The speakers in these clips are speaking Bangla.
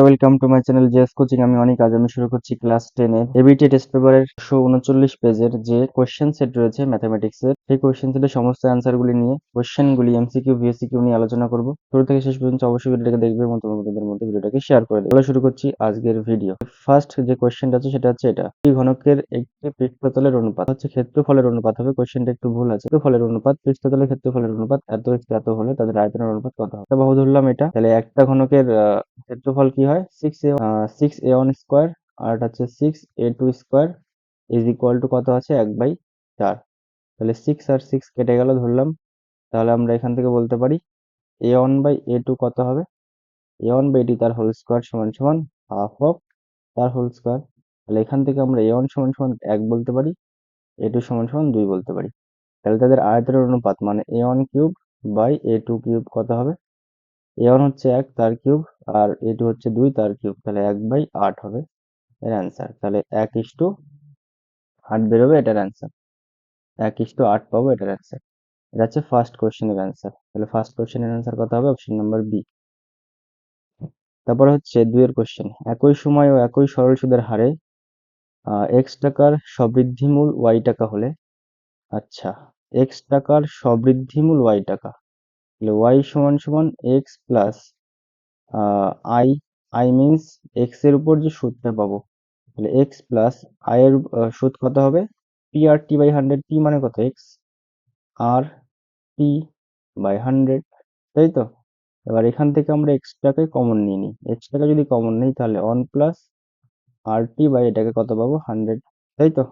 Welcome to my channel JS coaching. আমি অনেক আজ আমি শুরু করছি ক্লাস 10 এর এবিটি টেস্ট পেপারের 139 পেজের যে কোশ্চেন সেট রয়েছে ম্যাথমেটিক্স এর, সেই কোশ্চেন সেটের সমস্ত অ্যান্সার গুলি নিয়ে কোশ্চেনগুলি এমসিকিউ ভিএসিকিউ নিয়ে আলোচনা করব। শুরু থেকে শেষ পর্যন্ত অবশ্যই ভিডিওটাকে দেখবে এবং তোমার বন্ধুদের মধ্যে ভিডিওটাকে শেয়ার করে দেবে। শুরু করছি আজকের ভিডিও। ফার্স্ট যে কোশ্চেনটা আছে সেটা হচ্ছে এটা, এই ঘনকের একটি পৃষ্ঠতলের অনুপাত হচ্ছে ক্ষেত্রফলের অনুপাত হবে। কোশ্চেনটা একটু ভুল আছে। ক্ষেত্রফলের অনুপাত পৃষ্ঠতলের ক্ষেত্রফলের অনুপাত এত এত হলে তাদের আয়তনের অনুপাত কত হবে? বাহু ধরলাম এটা, তাহলে একটা ঘনকের ক্ষেত্রফল কি হয় 6a1 স্কোয়ার আর এটা হচ্ছে 6a2 square is equal two কত আছে 1/4। তাহলে 6 আর 6 কেটে গেল ধরলাম। তাহলে আমরা এখান থেকে বলতে পারি a1/a2 কত হবে, a1/a2 তার হোল স্কোয়ার সমান সমান হাফ অফ তার হোল স্কোয়ার। তাহলে এখান থেকে আমরা a1 সমান সমান 1 বলতে পারি, a2 সমান সমান 2 বলতে পারি। তাহলে তাদের আয়তনের অনুপাত মানে a1 cube by a2 cube কত হবে, a1 হচ্ছে 1 তার কিউব আর a2 হচ্ছে 2 তার কিউব, তাহলে 1/8 হবে এর অ্যান্সার। তাহলে 1:8 বেরোবে এটার অ্যান্সার, 1:8 পাবো এটার অ্যান্সার। এটা হচ্ছে ফার্স্ট কোশ্চেনের অ্যান্সার। তাহলে ফার্স্ট কোশ্চেনের অ্যান্সার কত হবে, অপশন নাম্বার বি। তারপরে হচ্ছে দুইয়ের কোশ্চেন, একই সময় ও একই সরল সুদের হারে এক্স টাকার সবৃদ্ধিমূল ওয়াই টাকা হলে, আচ্ছা এক্স টাকার সবৃদ্ধিমূল ওয়াই টাকা, তাহলে ওয়াই সমান সমান x plus I, I means x এর উপর যে সুদটা পাবো, তাহলে এক্স প্লাস আই এর সুদ কত হবে, P R T by 100। P মানে কত, এক্স আর টি বাই 100, তাই তো। এবার এখান থেকে আমরা এক্সটাকে কমন নিয়ে নিই, এক্সটাকে যদি কমন নিই তাহলে 1 প্লাস আর টি বাই এটাকে কত পাবো 100, তাই তো।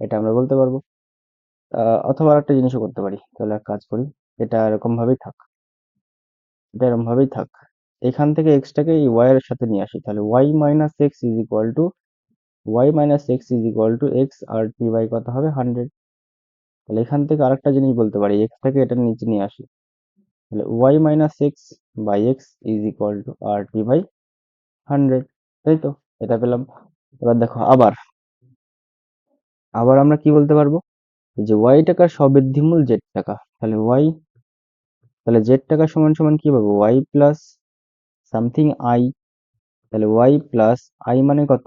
এটা আমরা বলতে পারবো। অথবা আরেকটা জিনিসও করতে পারি, তাহলে এক কাজ করি, এটা এরকম ভাবেই থাক, এটা এরকম ভাবেই থাক। এখান থেকে এক্সটাকে এই ওয়াই এর সাথে নিয়ে আসি, তাহলে Y minus X is equal to X R T by কত হবে 100। তাহলে এখান থেকে আরেকটা জিনিস বলতে পারি, এক্স থেকে এটার নিচে নিয়ে আসি, তাহলে Y minus X by X is equal to R T by 100, তাই তো। এটা পেলাম। এবার দেখো আবার আবার আমরা কি বলতে পারবো, যে ওয়াই টাকার সবৃদ্ধিমূল জেড টাকা, তাহলে ওয়াই, তাহলে জেড টাকা সমান সমান কি পাবো, ওয়াই প্লাস সামথিং আই, তাহলে ওয়াই প্লাস আই মানে কত,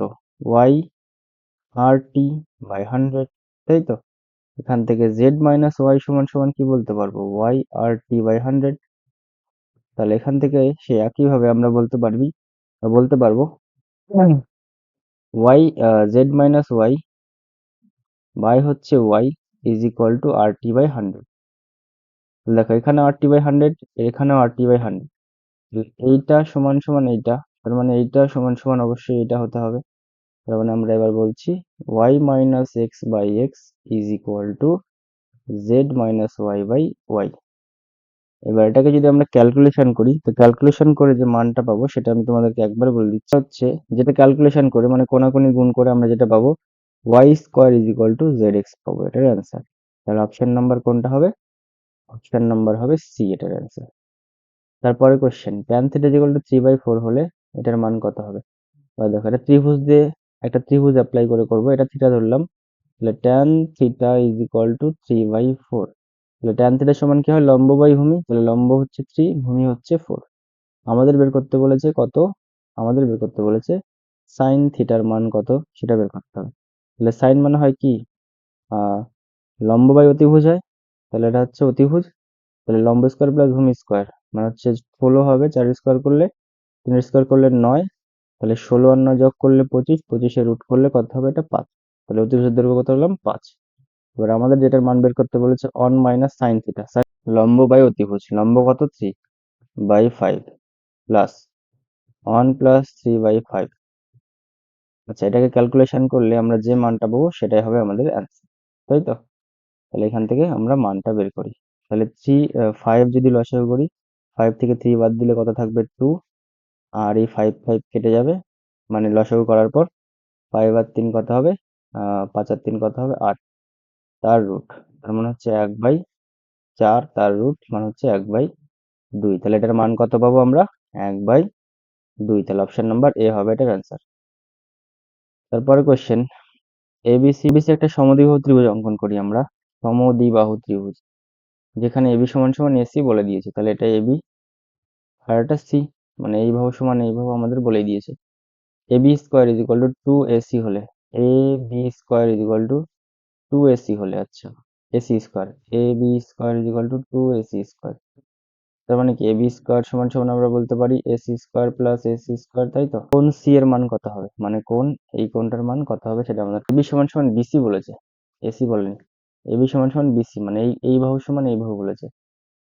ওয়াই আর টি বাই 100, তাই তো। এখান থেকে জেড মাইনাস ওয়াই সমান সমান কি বলতে পারবো, ওয়াই আর টি বাই 100। তাহলে এখান থেকে সে একইভাবে আমরা বলতে পারবো y z minus Y by হচ্ছে y is equal to R T by 100। দেখো এখানে আর টি বাই 100, এখানেও আর টি বাই 100, এইটা সমান সমান এইটা, তার মানে এইটা সমান সমান অবশ্যই এটা হতে হবে। তার মানে আমরা এবার বলছি Y minus X by X is equal to Z minus Y by Y. এবার এটাকে যদি আমরা ক্যালকুলেশন করি, তো ক্যালকুলেশন করে যে মানটা পাবো সেটা আমি তোমাদেরকে একবার বলে দিচ্ছি, হচ্ছে যেটা ক্যালকুলেশন করে মানে কোনাকুনি গুণ করে আমরা যেটা পাবো Y square is equal to Z X পাবো, এটার অ্যান্সার। তাহলে অপশন নাম্বার কোনটা হবে, অপশন নাম্বার হবে সি এটার অ্যান্সার। তারপরে question, tan theta equal to 3/4 হলে এটার মান কত হবে। এবার দেখো এটা ত্রিভুজ দিয়ে, একটা ত্রিভুজ অ্যাপ্লাই করে করবো, এটা থিটা ধরলাম, তাহলে tan theta is equal to 3/4। তাহলে ট্যান থিটা সমান কি হয়, লম্ব বাই ভূমি, তাহলে লম্ব হচ্ছে 3, ভূমি হচ্ছে 4। আমাদের বের করতে বলেছে কত, আমাদের বের করতে বলেছে সাইন থিটার মান কত সেটা বের করতে হবে। তাহলে সাইন মানে হয় কি, আহ লম্ব বাই অতিভুজ হয়, তাহলে এটা হচ্ছে অতিভুজ। তাহলে লম্ব স্কোয়ার প্লাস ভূমি স্কোয়ার মানে হচ্ছে 16 হবে, 4 স্কোয়ার করলে, 3 স্কোয়ার করলে 9, তাহলে 16 আর 9 যোগ করলে 25, 25 রুট করলে কত হবে, এটা 5। তাহলে অতিভুজের দৈর্ঘ্য কত হলাম 5। এবার আমাদের যেটার মান বের করতে বলেছে 1 মাইনাস সাইন থিটা, লম্ব বাই অতিভুজ, লম্ব কত 3/5 প্লাস 1 প্লাস 3/5। আচ্ছা এটাকে ক্যালকুলেশন করলে আমরা যে মানটা পাবো সেটাই হবে আমাদের অ্যান্সার, তাই তো। তাহলে এখান থেকে আমরা মানটা বের করি, তাহলে 5 যদি লসাগু করি, 5 থেকে 3 বাদ দিলে কত থাকবে 2, আর এই 5 5 কেটে যাবে, মানে লসাগু করার পর 5 আর 3 কত হবে, 5 আর 3 কত হবে 8, তার রুট, তার মানে হচ্ছে 1/4, তার রুট মানে হচ্ছে 1/2। তাহলে এটার মান কত পাবো আমরা, 1/2। তাহলে অপশন নাম্বার এ হবে এটার অ্যান্সার। তারপরে কোশ্চেন, এবিসি একটা সমদ্বিবাহু ত্রিভুজ অঙ্কন করি আমরা, সমদ্বিবাহু ত্রিভুজ, যেখানে এবি সমান সমান এসি বলে দিয়েছে, তাহলে এটা এবি আর এটা সি। মানে এই বাহু সমান এই বাহু আমাদের বলেই দিয়েছে। AB square is equal to 2ac হলে, A B square is equal to 2ac হলে, আচ্ছা AC square, A B square is equal to 2ac square, তার মানে কি এবি স্কোয়ার সমান সমান আমরা বলতে পারি AC square plus AC square, তাই তো? কোন সি এর মান কত হবে, মানে কোন এই কোনটার মান কত হবে সেটা আমাদের, এবি সমান সমান বিসি বলেছে, এসি বলেনি। এবি সমান সমান বিসি মানে এই বাহু সমান এই বাহু বলেছে,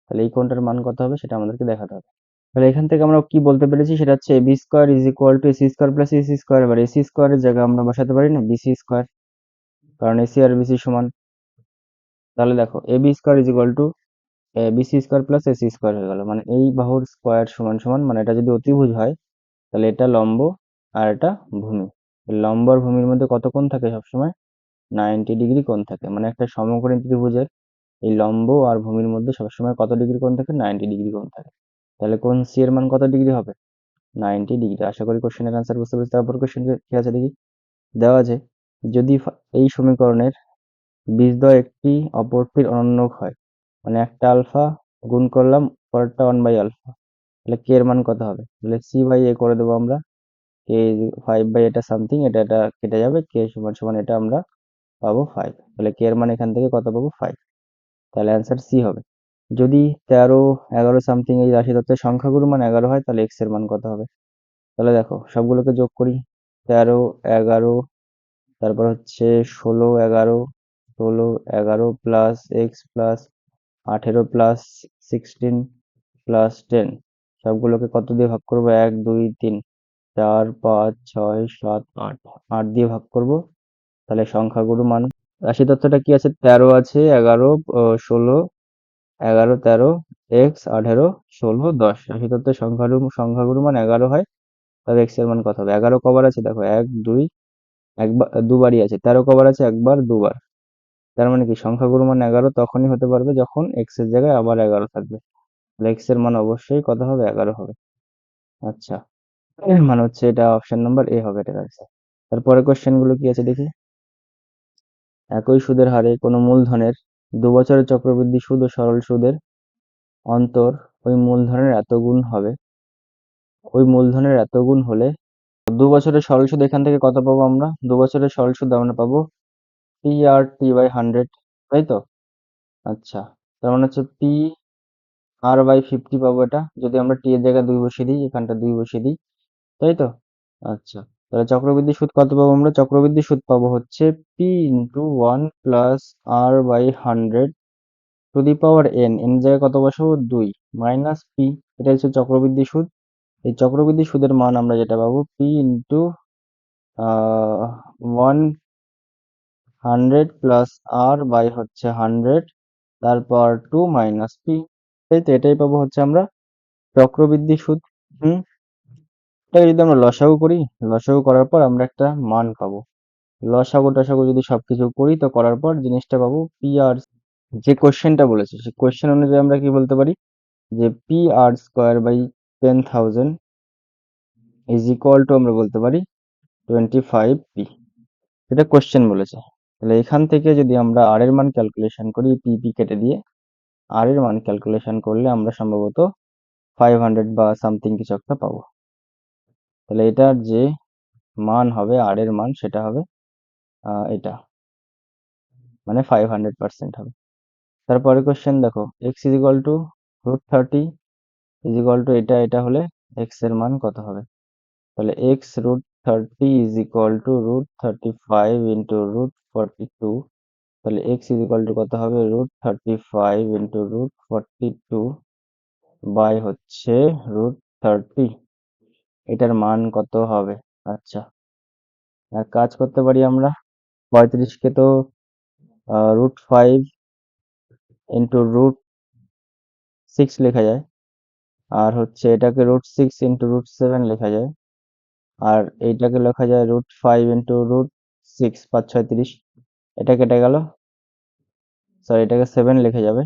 তাহলে এই কোনটার মান কত হবে সেটা আমাদেরকে দেখাতে হবে। তাহলে এখান থেকে আমরা কি বলতে পেরেছি সেটা হচ্ছে AB square is equal to AC square plus AC square. এবার এসি স্কোয়ারের জায়গায় আমরা বসাতে পারি না বিসি স্কোয়ার, কারণ এসি আর বিসি সমান। তাহলে দেখো AB square is equal to BC square plus AC square হয়ে গেল, মানে এই বাহুর স্কোয়ার সমান সমান, মানে এটা যদি অতিভুজ হয় তাহলে এটা লম্ব আর এটা ভূমি। লম্ব আর ভূমির মধ্যে কত কোণ থাকে সবসময়? 90 ডিগ্রি কোণ থাকে, মানে একটা সমকোণী ত্রিভুজের এই লম্ব আর ভূমির মধ্যে সবসময় কত ডিগ্রি কোণ থাকে? 90 ডিগ্রি কোণ থাকে। তাহলে কোণ সি এর মান কত ডিগ্রি হবে? 90 ডিগ্রি। আশা করি কোশ্চেনের আনসার বুঝতে পেরেছি। তারপর কোশ্চেন কি আছে দেখি। দেওয়া আছে যদি এই সমীকরণের বীজদ্বয় একটি অপরটির অনন্য হয়, মানে একটা আলফা গুণ করলাম পরেরটা 1/α, তাহলে কে এর মান কত হবে? তাহলে সি বাই এ করে দেবো আমরা, কে 5/, এটা সামথিং, এটা কেটে যাবে, কে সমান সমান এটা আমরা পাবো 5, তাহলে কে এর মান এখান থেকে কত পাবো? 5, তাহলে অ্যান্সার সি হবে। যদি 13, 11 সামথিং এই রাশি তত্ত্বের সংখ্যাগুলোর মান 11 হয় তাহলে এক্স এর মান কত হবে? তাহলে দেখো সবগুলোকে যোগ করি, 13, 11, তারপর হচ্ছে 16, 11, 16, 11 plus x plus 18 plus 16 plus 10, সবগুলোকে কত দিয়ে ভাগ করবো? 1, 2, 3, 4, 5, 6, 7, 8, 8 দিয়ে ভাগ করব, তাহলে সংখ্যাগুলো মান, রাশি তত্ত্বটা কি আছে? 13 আছে, 11, 16, 11, 13, এক্স 18, 16, 10, রাশি তত্ত্বের সংখ্যাগুলো মান 11 হয়, তাহলে এক্স এর মান কত হবে? 11 কবার আছে দেখো, 1, 2, একবার দুবারই আছে। 13 কবার আছে? একবার দুবার। তার মানে কি সংখ্যাগুলো মান 11 তখনই হতে পারবে যখন এক্স এর জায়গায় আবার 11 থাকবে, তাহলে এক্স এর মান অবশ্যই কত হবে? 11 হবে। আচ্ছা, এর মানে হচ্ছে এটা অপশন নাম্বার এ হবে এটার আনসার। তারপরে কোশ্চেন গুলো কি আছে দেখি। একই সুদের হারে কোনো মূলধনের 2 বছরের চক্রবৃদ্ধি সুদ ও সরল সুদের অন্তর ওই মূলধনের এত গুণ হবে, ওই মূলধনের এত গুণ হলে 2 বছরের সরল সুদ এখান থেকে কত পাবো আমরা? 2 বছরের সরল সুদ আমরা পাবো পি আর টি বাই 100, তাই তো? আচ্ছা, তার মানে হচ্ছে পি আর বাই 50 পাবো এটা, যদি আমরা টি এর জায়গায় 2 বসিয়ে দিই, এখানটা 2 বসিয়ে দিই, তাই তো? আচ্ছা, তাহলে চক্রবৃদ্ধি সুদ কত পাবো আমরা? চক্রবৃদ্ধি সুদ পাবো হচ্ছে P into 1 plus R by 100 to the power N, N জায়গায় কত বসাবো? 2 মাইনাস পি, এটা হচ্ছে চক্রবৃদ্ধি সুদ। এই চক্রবৃদ্ধি সুদের মান আমরা যেটা পাবো P into 100 plus R by হচ্ছে 100, তারপর 2 মাইনাস পি, তাই তো? এটাই পাবো হচ্ছে আমরা চক্রবৃদ্ধি সুদ। হুম, এটা যদি আমরা লসাগু করি, লসাগু করার পর আমরা একটা মান পাবো। লসাগু টসাগু যদি সবকিছু করি তো করার পর জিনিসটা পাবো পি আর, যে কোশ্চেনটা বলেছে সেই কোশ্চেন অনুযায়ী আমরা কি বলতে পারি যে P R square by 10,000 is equal to আমরা বলতে পারি 25 পি, এটা কোশ্চেন বলেছে। তাহলে এখান থেকে যদি আমরা আর এর মান ক্যালকুলেশন করি, পি পি কেটে দিয়ে আর এর মান ক্যালকুলেশন করলে আমরা সম্ভবত 500 বা সামথিং কিছু একটা পাবো। তাহলে এটার যে মান হবে আর এর মান সেটা হবে এটা, মানে 500% হবে। তারপরে কোশ্চেন দেখো, x is equal two √30 is equal two এটা হলে এক্স এর মান কত হবে? তাহলে x √30 is equal two √35 into √42, তাহলে এক্স ইজ ইকুয়াল টু কত হবে? √35 ইন্টু √42 বাই হচ্ছে √30, এটার মান কত হবে? আচ্ছা, এক কাজ করতে পারি আমরা, 35কে তো √5 ইন্টু √6 লেখা যায়, আর হচ্ছে এটাকে √6 ইন্টু √7 লেখা যায়, আর এইটাকে লেখা যায় √5 ইন্টু √6, 5 6 30, এটা কেটে গেল, সরি এটাকে 7 লিখে যাবে,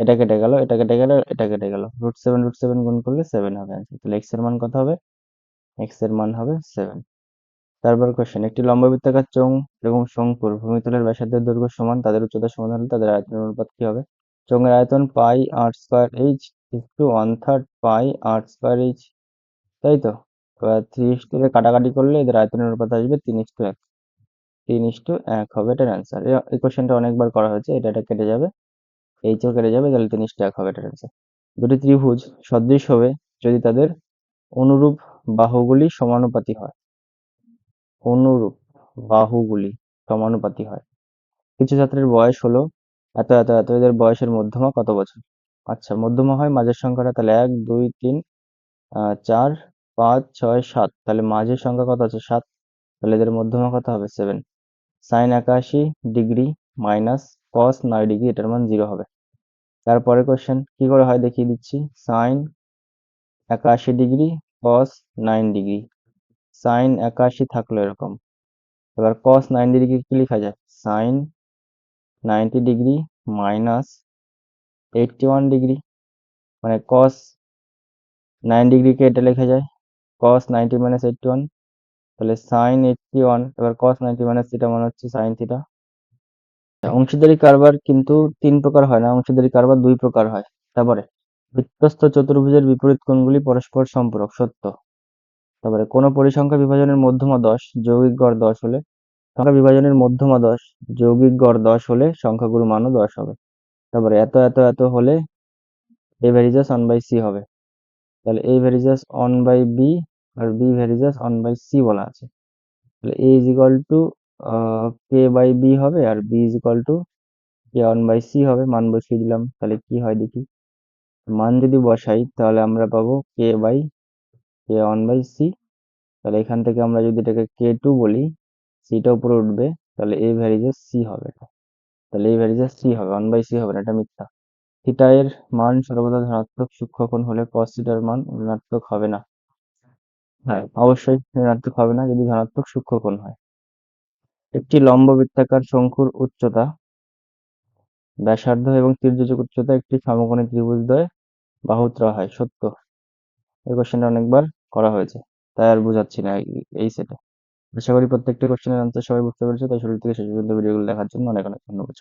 এটা কেটে গেল, এটা কেটে গেল, এটা কেটে গেল, √7 গুণ করলে 7 হবে অ্যান্সার। তাহলে এক্স এর মান কত হবে? এক্স এর মান হবে 7। তারপর কোশ্চেন, একটি লম্ববৃত্তাকার চোঙ এবং শঙ্কুর ভূমিতলের ব্যাসার্ধের দৈর্ঘ্য সমান, তাদের উচ্চতা সমান হলে তাদের আয়তনের অনুপাত কি হবে? চোঙের আয়তন pi r square h is to 1/3 pi r square h, তাই তো? এবার 3:1 কাটাকাটি করলে এদের আয়তনের অনুপাত আসবে 3:1। 3:1 হবে এটার অ্যান্সার। এই কোশ্চেনটা অনেকবার করা হয়েছে, এটা কেটে যাবে, এইচও কেটে যাবে, তাহলে 3:1 হবে এটার অ্যান্সার। দুটি ত্রিভুজ সদৃশ হবে যদি তাদের অনুরূপ বাহুগুলি সমানুপাতি হয়। অনুরূপ বাহুগুলি সমানুপাতি হয়। কিছু ছাত্রের বয়স হলো এত এত এত, এদের বয়সের মধ্যমা কত বছর? আচ্ছা, মধ্যমা হয় মাঝের সংখ্যাটা, তাহলে 1 2 3 4 5 6 7, তাহলে মাঝের সংখ্যা কত আছে? 7, তাহলে এদের মধ্যমা কত হবে? 7। Sine 81 degree minus cos 9 degree, এটার মান 0 হবে। তারপরে কোশ্চেন কি করে হয় দেখিয়ে দিচ্ছি। Sine 81 degree cos 9 degree, sine 81 থাকলো এরকম, এবার কস 90 ডিগ্রি কি লেখা যায়? সাইন 90 ডিগ্রি মাইনাস 81 ডিগ্রি, মানে কস 9 ডিগ্রিকে এটা লেখা যায় কস 90 মাইনাস 81, তাহলে সাইন 81, এবার কস 90 মাইনাস থিটা মানে হচ্ছে সাইন থিটা। অংশীদারি কারবার কিন্তু 3 প্রকার হয় না, অংশীদারি কারবার 2 প্রকার হয়। তারপরে বৃত্তস্থ চতুর্ভুজের বিপরীত কোণগুলি পরস্পর সম্পূরক, সত্য। তারপরে কোনো পরিসংখ্যা বিভাজনের মধ্যমা 10, যৌগিক গড় 10 হলে, সংখ্যা বিভাজনের মধ্যমা 10, যৌগিক গড় 10 হলে সংখ্যাগুলোর মানও 10 হবে। তারপরে এত এত এত হলে a ভ্যারিজাস 1/c হবে, তাহলে a ভ্যারিজাস 1/b আর b ভ্যারিজাস 1/c বলা আছে, তাহলে a is equal two k/b হবে আর b is equal two k1/c হবে। মান বসিয়ে দিলাম, তাহলে কি হয় দেখি। মান যদি বসাই তাহলে আমরা পাবো k/k1/c, তাহলে এখান থেকে আমরা যদি এটাকে k2 বলি, c টা উপরে উঠবে, তাহলে a ভ্যারিজাস c হবে এটা, তাহলে a ভ্যারিজাস c হবে, 1/c হবে না, এটা মিথ্যা। থিটা এর মান সর্বদা ধনাত্মক সূক্ষ্মকোণ হলে cos থিটার মান ঋণাত্মক হবে না। হ্যাঁ, অবশ্যই ঋণাত্মক হবে না যদি ধনাত্মক সূক্ষ্মকোণ হয়। একটি লম্ব বৃত্তাকার শঙ্কুর উচ্চতা, ব্যাসার্ধ এবং তির্যক উচ্চতা একটি সমকোণী ত্রিভুজদ্বয় বাহুত্রয় হয়, সত্য। এই কোশ্চেনটা অনেকবার করা হয়েছে, তাই আর বোঝাচ্ছি না এই সেটে। আশা করি প্রত্যেকটা কোশ্চেনের আনসার সবাই বুঝতে পেরেছে, তাই শুরু থেকে শেষ পর্যন্ত ভিডিওগুলো দেখার জন্য অনেক অনেক ধন্যবাদ।